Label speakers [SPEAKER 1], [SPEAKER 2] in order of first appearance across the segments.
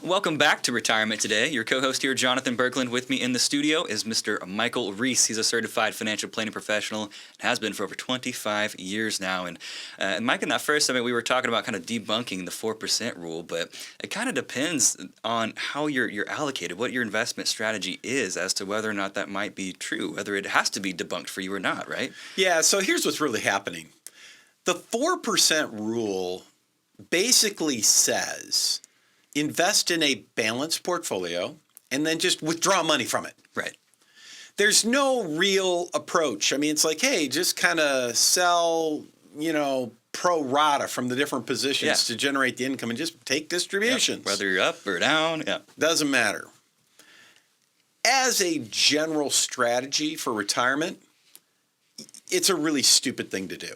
[SPEAKER 1] Welcome back to Retirement Today. Your co-host here, Jonathan Berkland. With me in the studio is Mr. Michael Reese. He's a certified financial planning professional and has been for over 25 years now. And Mike, in that first segment, we were talking about kind of debunking the 4% rule, but it kind of depends on how you're allocated, what your investment strategy is as to whether or not that might be true, whether it has to be debunked for you or not, right?
[SPEAKER 2] Yeah, so here's what's really happening. The 4% rule basically says invest in a balanced portfolio and then just withdraw money from it.
[SPEAKER 1] Right.
[SPEAKER 2] There's no real approach. I mean, it's like, hey, just kind of sell, pro rata from the different positions to generate the income and just take distributions.
[SPEAKER 1] Yep. Whether you're up or down,
[SPEAKER 2] Doesn't matter. As a general strategy for retirement, it's a really stupid thing to do.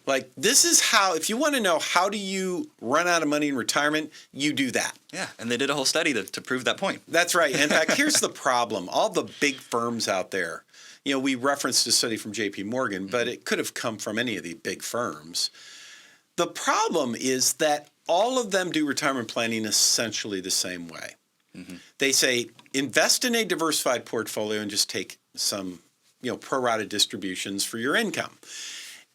[SPEAKER 2] Like, this is how, if you want to know how do you run out of money in retirement, you do that.
[SPEAKER 1] Yeah, and they did a whole study to prove that point.
[SPEAKER 2] That's right. In fact, here's the problem. All the big firms out there, we referenced a study from JP Morgan, but it could have come from any of the big firms. The problem is that all of them do retirement planning essentially the same way. Mm-hmm. They say, invest in a diversified portfolio and just take some, pro rata distributions for your income.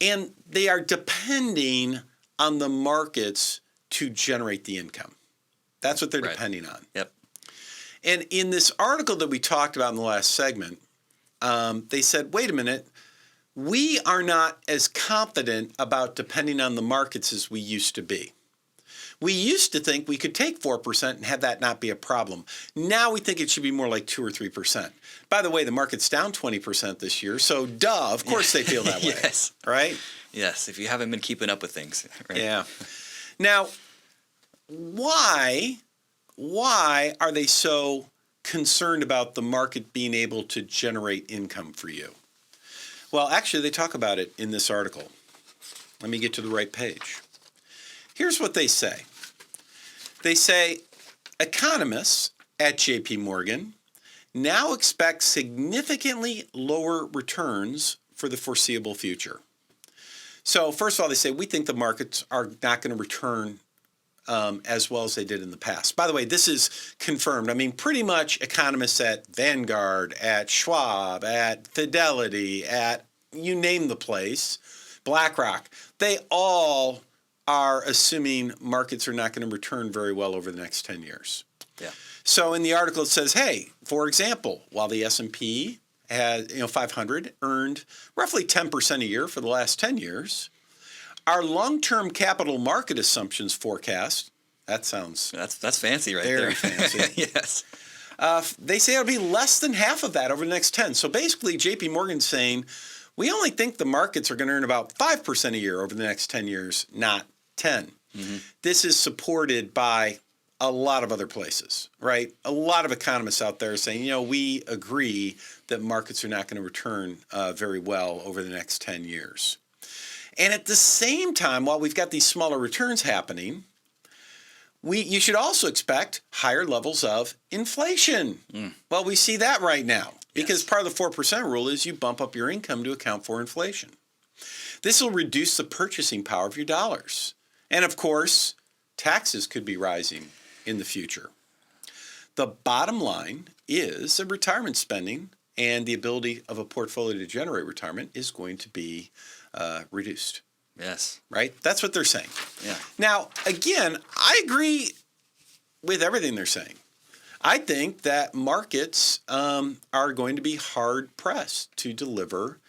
[SPEAKER 2] And they are depending on the markets to generate the income. That's what they're depending on.
[SPEAKER 1] Yep.
[SPEAKER 2] And in this article that we talked about in the last segment, they said, wait a minute, we are not as confident about depending on the markets as we used to be. We used to think we could take 4% and have that not be a problem. Now we think it should be more like 2 or 3%. By the way, the market's down 20% this year, so of course they feel that way.
[SPEAKER 1] Yes.
[SPEAKER 2] Right?
[SPEAKER 1] Yes, if you haven't been keeping up with things. Right?
[SPEAKER 2] Yeah. Now, why are they so concerned about the market being able to generate income for you? Well, actually, they talk about it in this article. Let me get to the right page. Here's what they say. They say economists at JP Morgan now expect significantly lower returns for the foreseeable future. So first of all, they say we think the markets are not going to return as well as they did in the past. By the way, this is confirmed. I mean, pretty much economists at Vanguard, at Schwab, at Fidelity, at you name the place, BlackRock, they all are assuming markets are not going to return very well over the next 10 years.
[SPEAKER 1] Yeah.
[SPEAKER 2] So in the article it says, hey, for example, while the S&P has 500 earned roughly 10% a year for the last 10 years, our long-term capital market assumptions forecast, that's
[SPEAKER 1] fancy right
[SPEAKER 2] very
[SPEAKER 1] there.
[SPEAKER 2] Fancy.
[SPEAKER 1] Yes.
[SPEAKER 2] They say it'll be less than half of that over the next 10. So basically JP Morgan's saying we only think the markets are going to earn about 5% a year over the next 10 years, not 10. Mm-hmm. This is supported by a lot of other places, right? A lot of economists out there saying, we agree that markets are not going to return very well over the next 10 years. And at the same time, while we've got these smaller returns happening, you should also expect higher levels of inflation. Well, we see that right now because part of the 4% rule is you bump up your income to account for inflation. This will reduce the purchasing power of your dollars. And of course, taxes could be rising in the future. The bottom line is that retirement spending and the ability of a portfolio to generate retirement is going to be reduced.
[SPEAKER 1] Yes.
[SPEAKER 2] Right? That's what they're saying.
[SPEAKER 1] Yeah.
[SPEAKER 2] Now, again, I agree with everything they're saying. I think that markets are going to be hard-pressed to deliver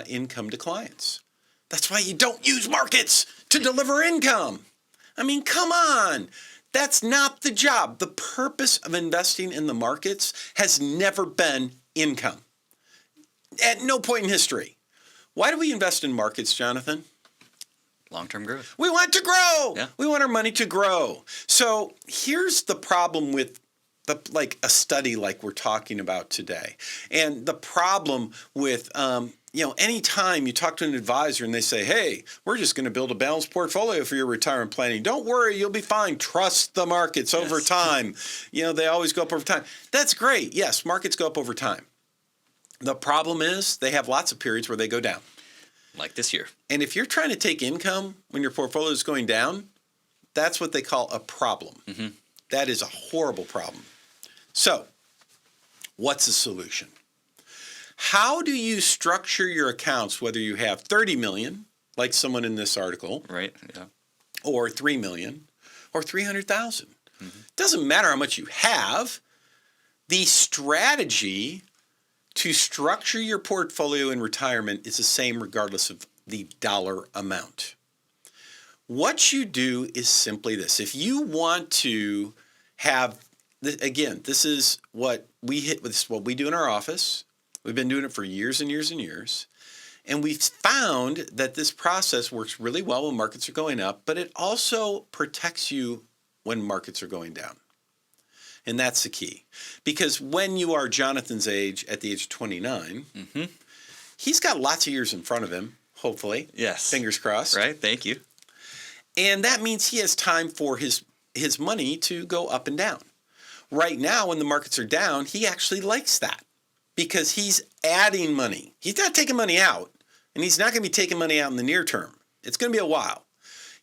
[SPEAKER 2] income to clients. That's why you don't use markets to deliver income. I mean, come on. That's not the job. The purpose of investing in the markets has never been income. At no point in history. Why do we invest in markets, Jonathan?
[SPEAKER 1] Long-term growth.
[SPEAKER 2] We want to grow.
[SPEAKER 1] Yeah.
[SPEAKER 2] We want our money to grow. So here's the problem with a study like we're talking about today. And the problem with, any time you talk to an advisor and they say, hey, we're just going to build a balanced portfolio for your retirement planning. Don't worry, you'll be fine. Trust the markets over time. They always go up over time. That's great. Yes, markets go up over time. The problem is they have lots of periods where they go down.
[SPEAKER 1] Like this year.
[SPEAKER 2] And if you're trying to take income when your portfolio is going down, that's what they call a problem. Mm-hmm. That is a horrible problem. So, what's the solution? How do you structure your accounts, whether you have 30 million, like someone in this article,
[SPEAKER 1] Right. Yeah.
[SPEAKER 2] or 3 million, or 300,000? Doesn't matter how much you have. The strategy to structure your portfolio in retirement is the same regardless of the dollar amount. What you do is simply this. If you want to have, again, this is what we this is what we do in our office. We've been doing it for years and years and years. And we've found that this process works really well when markets are going up, but it also protects you when markets are going down. And that's the key. Because when you are Jonathan's age at the age of 29, he's got lots of years in front of him, hopefully.
[SPEAKER 1] Yes.
[SPEAKER 2] Fingers crossed.
[SPEAKER 1] Right. Thank you.
[SPEAKER 2] And that means he has time for his money to go up and down. Right now, when the markets are down, he actually likes that because he's adding money. He's not taking money out, and he's not going to be taking money out in the near term. It's going to be a while.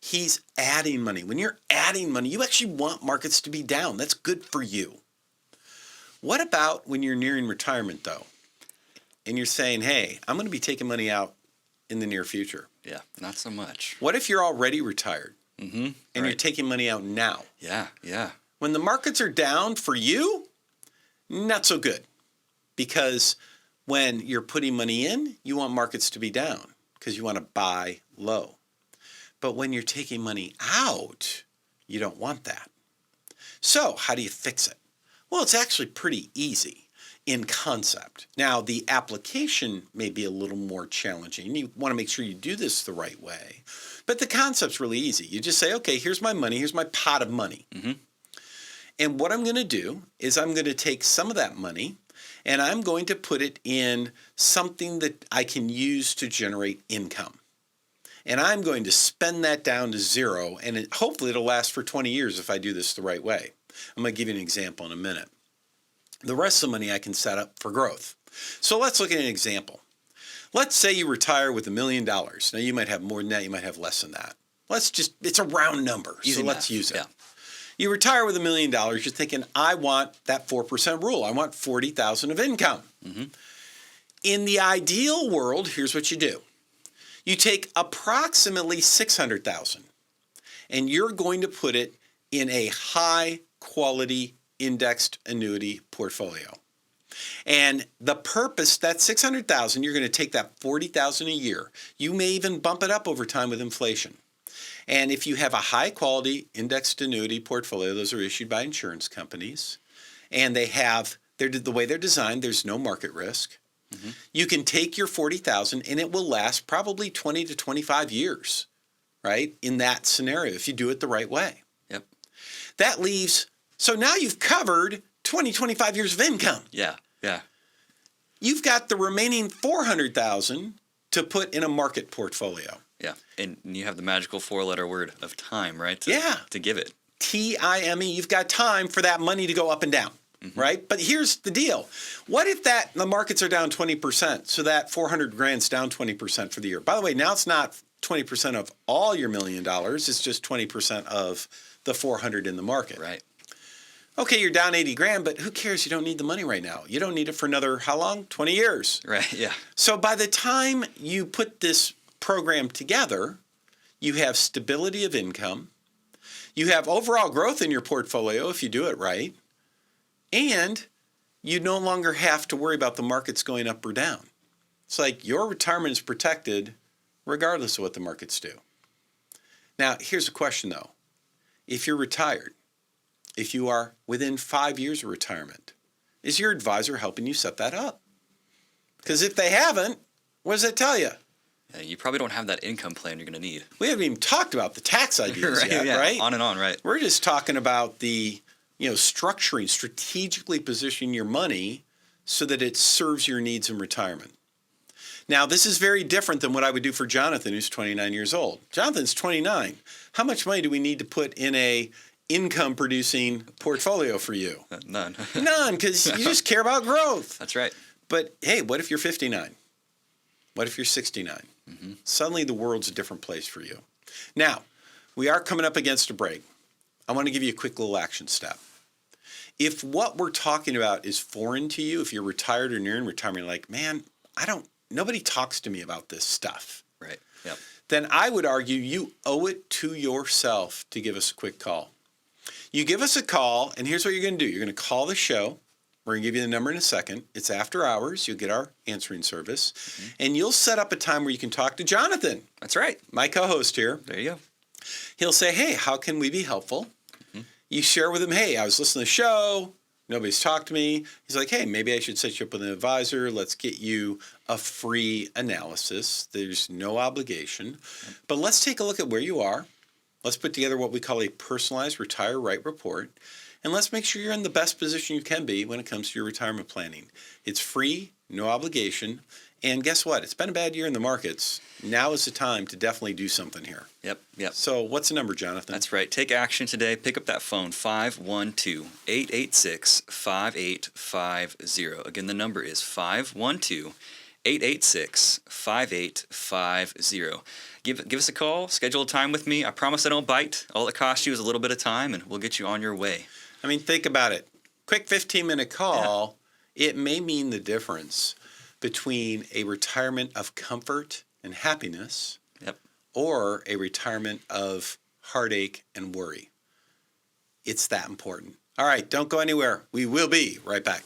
[SPEAKER 2] He's adding money. When you're adding money, you actually want markets to be down. That's good for you. What about when you're nearing retirement, though, and you're saying, hey, I'm going to be taking money out in the near future?
[SPEAKER 1] Yeah. Not so much.
[SPEAKER 2] What if you're already retired and you're
[SPEAKER 1] Right.
[SPEAKER 2] taking money out now?
[SPEAKER 1] Yeah. Yeah.
[SPEAKER 2] When the markets are down for you, not so good. Because when you're putting money in, you want markets to be down because you want to buy low. But when you're taking money out, you don't want that. So how do you fix it? Well, it's actually pretty easy in concept. Now, the application may be a little more challenging. You want to make sure you do this the right way. But the concept's really easy. You just say, okay, here's my money. Here's my pot of money. And what I'm going to do is I'm going to take some of that money and I'm going to put it in something that I can use to generate income. And I'm going to spend that down to zero, and hopefully it'll last for 20 years if I do this the right way. I'm going to give you an example in a minute. The rest of the money I can set up for growth. So let's look at an example. Let's say you retire with $1 million. Now you might have more than that, you might have less than that. It's a round number, so let's use it.
[SPEAKER 1] Yeah.
[SPEAKER 2] You retire with $1 million, you're thinking, I want that 4% rule. I want $40,000 of income. In the ideal world, here's what you do. You take approximately $600,000 and you're going to put it in a high quality indexed annuity portfolio. And the purpose, that $600,000, you're going to take that $40,000 a year. You may even bump it up over time with inflation. And if you have a high quality indexed annuity portfolio, those are issued by insurance companies, and the way they're designed, there's no market risk. You can take your $40,000 and it will last probably 20 to 25 years, right? In that scenario, if you do it the right way.
[SPEAKER 1] Yep.
[SPEAKER 2] That leaves, so now you've covered 20, 25 years of income.
[SPEAKER 1] Yeah. Yeah.
[SPEAKER 2] You've got the remaining $400,000 to put in a market portfolio.
[SPEAKER 1] Yeah. And you have the magical 4-letter word of time, right? To give it.
[SPEAKER 2] TIME. You've got time for that money to go up and down. Right? But here's the deal. What if the markets are down 20%, so that 400 grand's down 20% for the year? By the way, now it's not 20% of all your $1 million. It's just 20% of the 400 in the market.
[SPEAKER 1] Right.
[SPEAKER 2] Okay, you're down 80 grand, but who cares? You don't need the money right now. You don't need it for another, how long? 20 years.
[SPEAKER 1] Right. Yeah.
[SPEAKER 2] So by the time you put this program together, you have stability of income. You have overall growth in your portfolio if you do it right. And you no longer have to worry about the markets going up or down. It's like your retirement is protected regardless of what the markets do. Now, here's a question, though. If you're retired, if you are within 5 years of retirement, is your advisor helping you set that up? Because if they haven't, what does that tell you?
[SPEAKER 1] Yeah, you probably don't have that income plan you're going to need.
[SPEAKER 2] We haven't even talked about the tax ideas
[SPEAKER 1] Right,
[SPEAKER 2] yet,
[SPEAKER 1] yeah.
[SPEAKER 2] right?
[SPEAKER 1] On and on, right.
[SPEAKER 2] We're just talking about the strategically positioning your money so that it serves your needs in retirement. Now, this is very different than what I would do for Jonathan, who's 29 years old. Jonathan's 29. How much money do we need to put in a income-producing portfolio for you?
[SPEAKER 1] None.
[SPEAKER 2] None, because you just care about growth.
[SPEAKER 1] That's right.
[SPEAKER 2] But, hey, what if you're 59? What if you're 69? Suddenly the world's a different place for you. Now, we are coming up against a break. I want to give you a quick little action step. If what we're talking about is foreign to you, if you're retired or near in retirement, you're like, man, nobody talks to me about this stuff.
[SPEAKER 1] Right. Yep.
[SPEAKER 2] Then I would argue you owe it to yourself to give us a quick call. You give us a call, and here's what you're going to do. You're going to call the show. We're going to give you the number in a second. It's after hours. You'll get our answering service. And you'll set up a time where you can talk to Jonathan.
[SPEAKER 1] That's right.
[SPEAKER 2] My co-host here.
[SPEAKER 1] There you go.
[SPEAKER 2] He'll say, hey, how can we be helpful? You share with him, hey, I was listening to the show. Nobody's talked to me. He's like, hey, maybe I should set you up with an advisor. Let's get you a free analysis. There's no obligation. But let's take a look at where you are. Let's put together what we call a personalized retire right report. And let's make sure you're in the best position you can be when it comes to your retirement planning. It's free, no obligation. And guess what? It's been a bad year in the markets. Now is the time to definitely do something here.
[SPEAKER 1] Yep.
[SPEAKER 2] So what's the number, Jonathan?
[SPEAKER 1] That's right. Take action today. Pick up that phone, 512-886-5850. Again, the number is 512-886-5850. Give us a call. Schedule a time with me. I promise I don't bite. All it costs you is a little bit of time, and we'll get you on your way.
[SPEAKER 2] I mean, think about it. Quick 15-minute call, It may mean the difference between a retirement of comfort and happiness or a retirement of heartache and worry. It's that important. All right, don't go anywhere. We will be right back.